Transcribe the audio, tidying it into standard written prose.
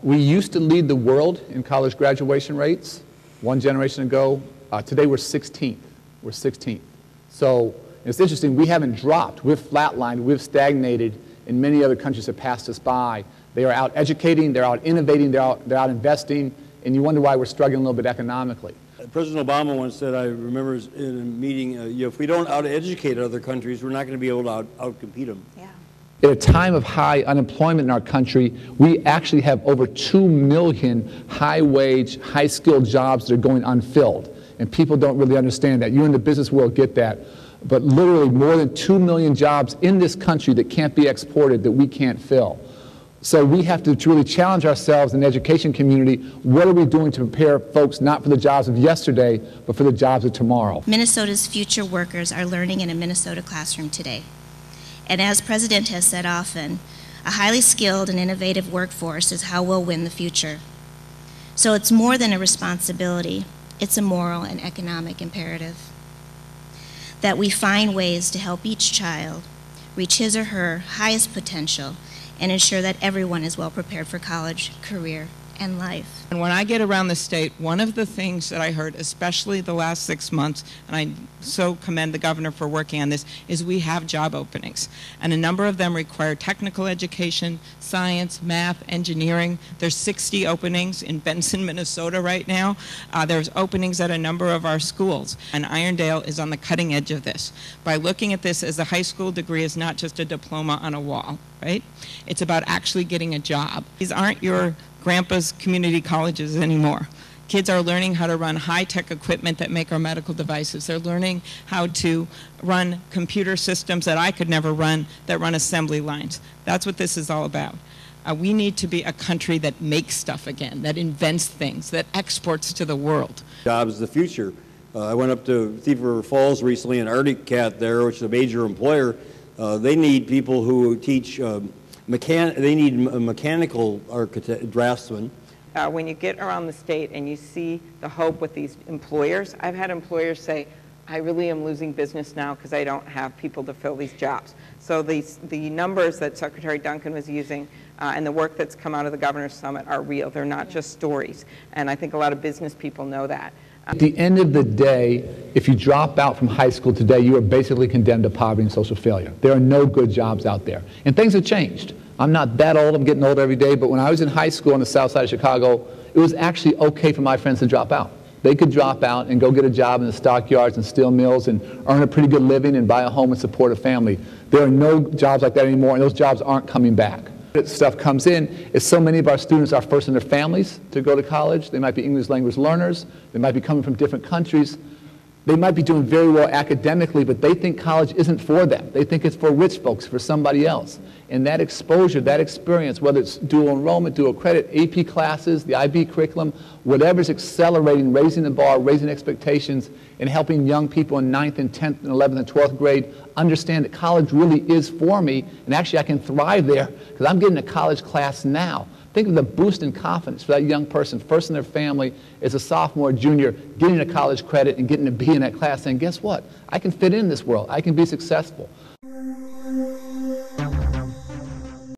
We used to lead the world in college graduation rates one generation ago. Today we're 16th. We're 16th. So it's interesting, we haven't dropped. We've flatlined, we've stagnated, and many other countries have passed us by. They are out educating, they're out innovating, they're out investing, and you wonder why we're struggling a little bit economically. President Obama once said, I remember in a meeting, if we don't out-educate other countries, we're not going to be able to out-compete them. Yeah. At a time of high unemployment in our country, we actually have over 2 million high-wage, high-skilled jobs that are going unfilled. And people don't really understand that. You in the business world get that. But literally more than 2 million jobs in this country that can't be exported, that we can't fill. So we have to really challenge ourselves in the education community. What are we doing to prepare folks not for the jobs of yesterday, but for the jobs of tomorrow? Minnesota's future workers are learning in a Minnesota classroom today. And as President has said often, a highly skilled and innovative workforce is how we'll win the future. So it's more than a responsibility, it's a moral and economic imperative. That we find ways to help each child reach his or her highest potential and ensure that everyone is well prepared for college, career, and life. And when I get around the state, one of the things that I heard, especially the last 6 months, and I so commend the governor for working on this, is we have job openings. And a number of them require technical education, science, math, engineering. There's 60 openings in Benson, Minnesota right now. There's openings at a number of our schools. And Irondale is on the cutting edge of this. By looking at this as a high school degree is not just a diploma on a wall, right? It's about actually getting a job. These aren't your grandpa's community colleges anymore. Kids are learning how to run high-tech equipment that make our medical devices. They're learning how to run computer systems that I could never run, that run assembly lines. That's what this is all about. We need to be a country that makes stuff again, that invents things, that exports to the world. Jobs is the future. I went up to Thief River Falls recently, and Arctic Cat there, which is a major employer, they need people who teach they need mechanical draftsmen. When you get around the state and you see the hope with these employers, I've had employers say, I really am losing business now because I don't have people to fill these jobs. So the numbers that Secretary Duncan was using and the work that's come out of the Governor's Summit are real. They're not just stories. And I think a lot of business people know that. At the end of the day, if you drop out from high school today, you are basically condemned to poverty and social failure. There are no good jobs out there. And things have changed. I'm not that old, I'm getting older every day, but when I was in high school on the south side of Chicago, it was actually okay for my friends to drop out. They could drop out and go get a job in the stockyards and steel mills and earn a pretty good living and buy a home and support a family. There are no jobs like that anymore, and those jobs aren't coming back. Stuff comes in is so many of our students are first in their families to go to college. They might be English language learners. They might be coming from different countries. They might be doing very well academically, but they think college isn't for them. They think it's for rich folks, for somebody else. And that exposure, that experience, whether it's dual enrollment, dual credit, AP classes, the IB curriculum, whatever's accelerating, raising the bar, raising expectations, and helping young people in 9th and 10th and 11th and 12th grade understand that college really is for me, and actually I can thrive there because I'm getting a college class now. Think of the boost in confidence for that young person, first in their family, as a sophomore, junior, getting a college credit and getting a B in that class, saying, guess what? I can fit in this world. I can be successful.